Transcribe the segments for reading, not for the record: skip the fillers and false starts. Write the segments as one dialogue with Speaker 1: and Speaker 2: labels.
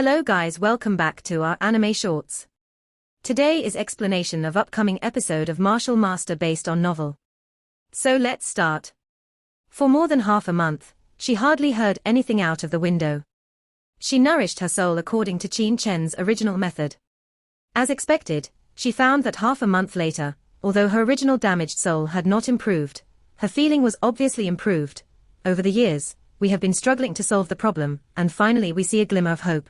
Speaker 1: Hello guys, welcome back to our anime shorts. Today is explanation of upcoming episode of Martial Master based on novel. So let's start. For more than half a month, she hardly heard anything out of the window. She nourished her soul according to Qin Chen's original method. As expected, she found that half a month later, although her original damaged soul had not improved, her feeling was obviously improved. Over the years, we have been struggling to solve the problem, and finally we see a glimmer of hope.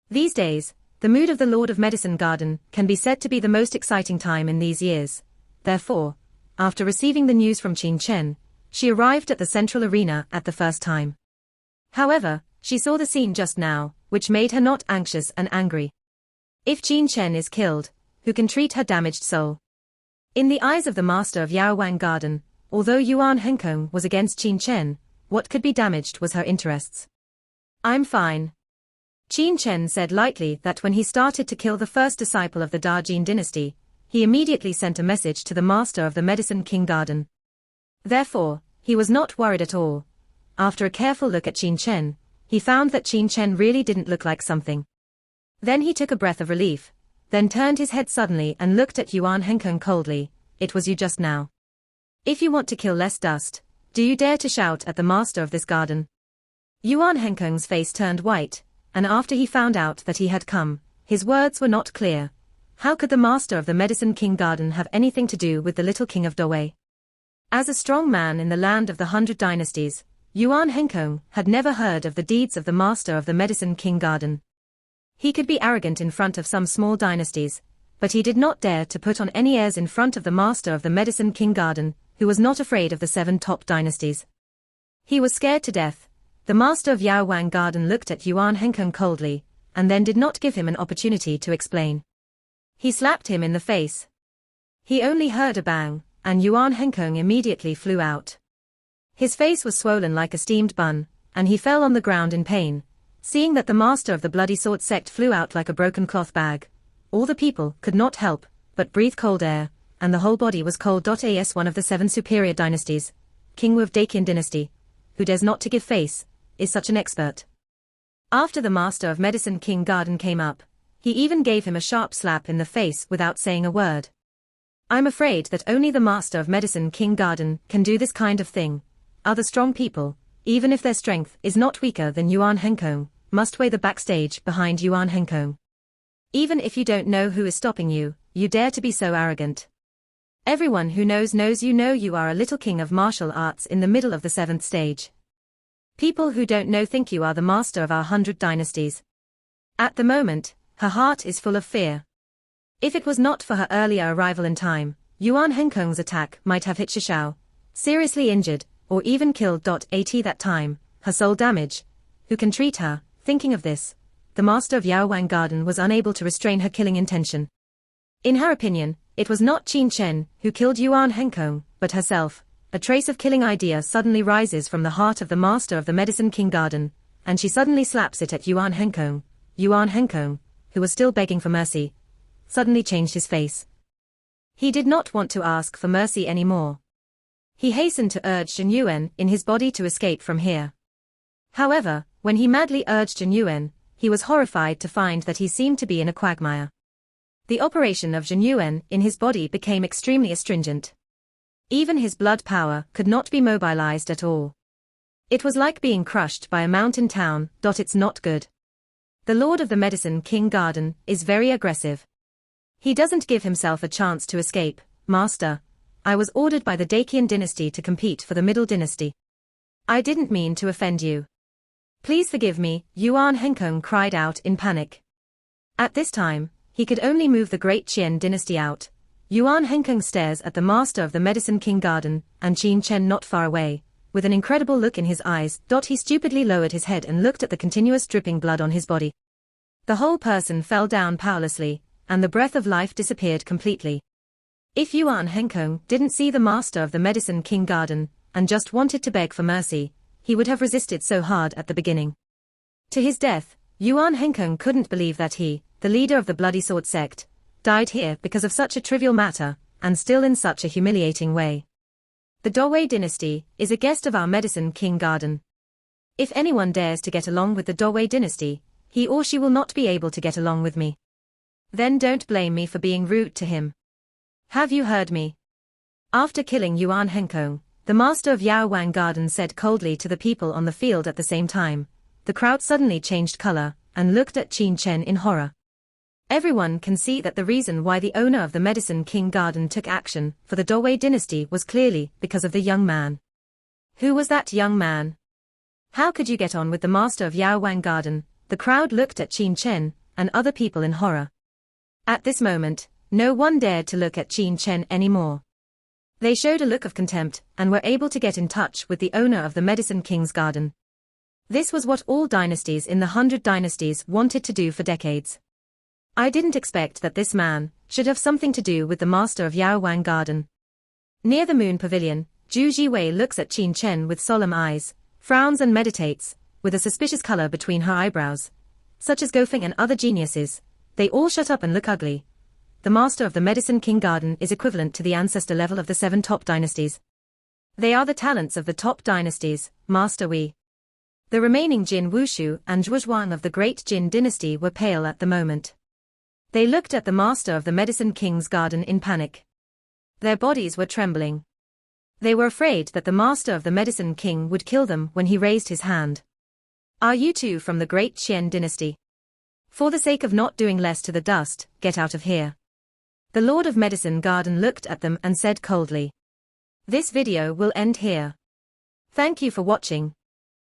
Speaker 1: These days, the mood of the Lord of Medicine Garden can be said to be the most exciting time in these years. Therefore, after receiving the news from Qin Chen, she arrived at the central arena at the first time. However, she saw the scene just now, which made her not anxious and angry. If Qin Chen is killed, who can treat her damaged soul? In the eyes of the master of Yaowang Garden, although Yuan Henkong was against Qin Chen, what could be damaged was her interests. I'm fine. Qin Chen said lightly that when he started to kill the first disciple of the Dajin dynasty, he immediately sent a message to the master of the Medicine King Garden. Therefore, he was not worried at all. After a careful look at Qin Chen, he found that Qin Chen really didn't look like something. Then he took a breath of relief, then turned his head suddenly and looked at Yuan Henkong coldly. It was you just now. If you want to kill less dust, do you dare to shout at the master of this garden? Yuan Henkong's face turned white, and after he found out that he had come, his words were not clear. How could the master of the Medicine King Garden have anything to do with the little king of Dawei? As a strong man in the land of the 100 dynasties, Yuan Henkong had never heard of the deeds of the master of the Medicine King Garden. He could be arrogant in front of some small dynasties, but he did not dare to put on any airs in front of the master of the Medicine King Garden, who was not afraid of the 7 top dynasties. He was scared to death. The master of Yaowang Garden looked at Yuan Henkong coldly, and then did not give him an opportunity to explain. He slapped him in the face. He only heard a bang, and Yuan Henkong immediately flew out. His face was swollen like a steamed bun, and he fell on the ground in pain. Seeing that the master of the Bloody Sword sect flew out like a broken cloth bag, all the people could not help but breathe cold air, and the whole body was cold. As one of the 7 superior dynasties, King Wu of Daqian dynasty, who dares not to give face, is such an expert. After the master of Medicine King Garden came up, he even gave him a sharp slap in the face without saying a word. I'm afraid that only the master of Medicine King Garden can do this kind of thing. Other strong people, even if their strength is not weaker than Yuan Henkong, must weigh the backstage behind Yuan Henkong. Even if you don't know who is stopping you, you dare to be so arrogant. Everyone who knows you know you are a little king of martial arts in the middle of the 7th stage. People who don't know think you are the master of our 100 dynasties. At the moment, her heart is full of fear. If it was not for her earlier arrival in time, Yuan Henkong's attack might have hit Shishao, seriously injured, or even killed. At that time, her soul damage. Who can treat her? Thinking of this, the master of Yaowang Garden was unable to restrain her killing intention. In her opinion, it was not Qin Chen who killed Yuan Henkong, but herself. A trace of killing idea suddenly rises from the heart of the master of the Medicine King Garden, and she suddenly slaps it at Yuan Henkong. Yuan Henkong, who was still begging for mercy, suddenly changed his face. He did not want to ask for mercy anymore. He hastened to urge Zhen Yuan in his body to escape from here. However, when he madly urged Zhen Yuan, he was horrified to find that he seemed to be in a quagmire. The operation of Zhen Yuan in his body became extremely astringent. Even his blood power could not be mobilized at all. It was like being crushed by a mountain town. It's not good. The Lord of the Medicine King Garden is very aggressive. He doesn't give himself a chance to escape. Master, I was ordered by the Daqian dynasty to compete for the Middle Dynasty. I didn't mean to offend you. Please forgive me, Yuan Henkong cried out in panic. At this time, he could only move the great Qian dynasty out. Yuan Henkong stares at the master of the Medicine King Garden, and Qin Chen not far away, with an incredible look in his eyes. He stupidly lowered his head and looked at the continuous dripping blood on his body. The whole person fell down powerlessly, and the breath of life disappeared completely. If Yuan Henkong didn't see the master of the Medicine King Garden, and just wanted to beg for mercy, he would have resisted so hard at the beginning. To his death, Yuan Henkong couldn't believe that he, the leader of the Bloody Sword sect, died here because of such a trivial matter, and still in such a humiliating way. The Dawei dynasty is a guest of our Medicine King Garden. If anyone dares to get along with the Dawei dynasty, He or she will not be able to get along with me. Then don't blame me for being rude to him. Have you heard me? After killing Yuan Henkong, the master of Yao Wang Garden said coldly to the people on the field at the same time. The crowd suddenly changed color and looked at Qin Chen in horror. Everyone can see that the reason why the owner of the Medicine King Garden took action for the Dawei dynasty was clearly because of the young man. Who was that young man? How could you get on with the master of Yao Wang Garden? The crowd looked at Qin Chen and other people in horror. At this moment, no one dared to look at Qin Chen anymore. They showed a look of contempt and were able to get in touch with the owner of the Medicine King's Garden. This was what all dynasties in the 100 dynasties wanted to do for decades. I didn't expect that this man should have something to do with the master of Yao Wang Garden. Near the Moon Pavilion, Zhu Jiwei looks at Qin Chen with solemn eyes, frowns and meditates, with a suspicious color between her eyebrows. Such as Gofeng and other geniuses, they all shut up and look ugly. The master of the Medicine King Garden is equivalent to the ancestor level of the 7 top dynasties. They are the talents of the top dynasties, Master Wei. The remaining Jin Wushu and Zhuozhuang of the great Jin dynasty were pale at the moment. They looked at the master of the Medicine King's Garden in panic. Their bodies were trembling. They were afraid that the master of the Medicine King would kill them when he raised his hand. Are you two from the great Qian dynasty? For the sake of not doing less to the dust, get out of here. The Lord of Medicine Garden looked at them and said coldly. This video will end here. Thank you for watching.